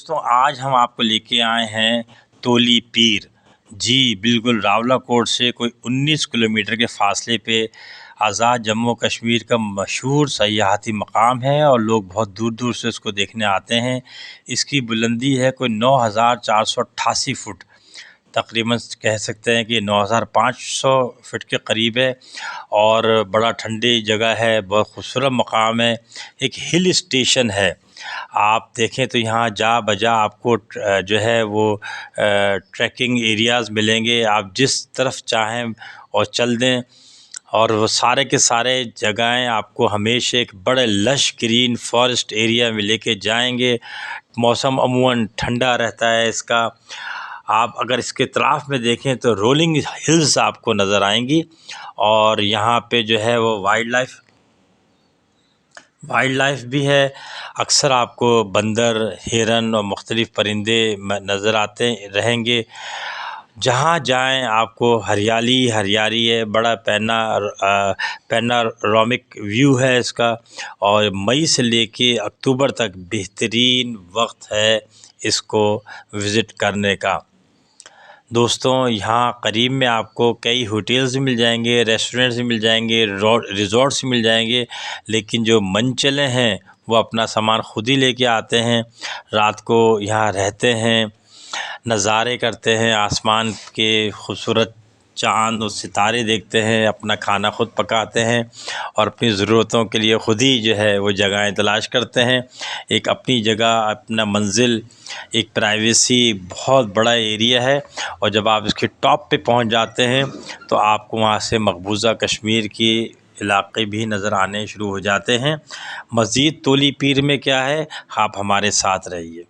दोस्तों आज हम आपको लेके आए हैं तोली पीर। जी बिल्कुल, रावलाकोट से कोई 19 किलोमीटर के फासले पे आज़ाद जम्मू कश्मीर का मशहूर सयाहती मकाम है और लोग बहुत दूर दूर से इसको देखने आते हैं। इसकी बुलंदी है कोई 9488 फुट, तकरीबन कह सकते हैं कि 9500 फीट के करीब है और बड़ा ठंडी जगह है, बहुत खूबसूरत मकाम है। एक हिल स्टेशन है, आप देखें तो यहाँ जा बजा आपको जो है वो ट्रैकिंग एरियाज़ मिलेंगे। आप जिस तरफ चाहें और चल दें, और वो सारे के सारे जगहें आपको हमेशा एक बड़े लश ग्रीन फॉरेस्ट एरिया में लेके जाएंगे। मौसम अमूमन ठंडा रहता है इसका। आप अगर इसके इतराफ़ में देखें तो रोलिंग हिल्स आपको नज़र आएंगी और यहाँ पे जो है वो वाइल्ड लाइफ भी है। अक्सर आपको बंदर, हिरन और मुख्तलिफ़ परिंदे नज़र आते रहेंगे। जहाँ जाएं आपको हरियाली हरियाली है, बड़ा पैनारोमिक व्यू है इसका। और मई से लेके अक्टूबर तक बेहतरीन वक्त है इसको विज़िट करने का। दोस्तों यहाँ करीब में आपको कई होटल्स भी मिल जाएंगे, रेस्टोरेंट्स भी मिल जाएंगे, रिज़ॉर्ट्स मिल जाएंगे। लेकिन जो मनचले हैं वो अपना सामान ख़ुद ही लेके आते हैं, रात को यहाँ रहते हैं, नज़ारे करते हैं, आसमान के खूबसूरत चाँद और सितारे देखते हैं, अपना खाना ख़ुद पकाते हैं और अपनी ज़रूरतों के लिए ख़ुद ही जो है वो जगहें तलाश करते हैं। एक अपनी जगह, अपना मंजिल, एक प्राइवेसी, बहुत बड़ा एरिया है। और जब आप इसके टॉप पे पहुंच जाते हैं तो आपको वहाँ से मकबूजा कश्मीर के इलाके भी नज़र आने शुरू हो जाते हैं। मज़ीद तोली पीर में क्या है, आप हमारे साथ रहिए।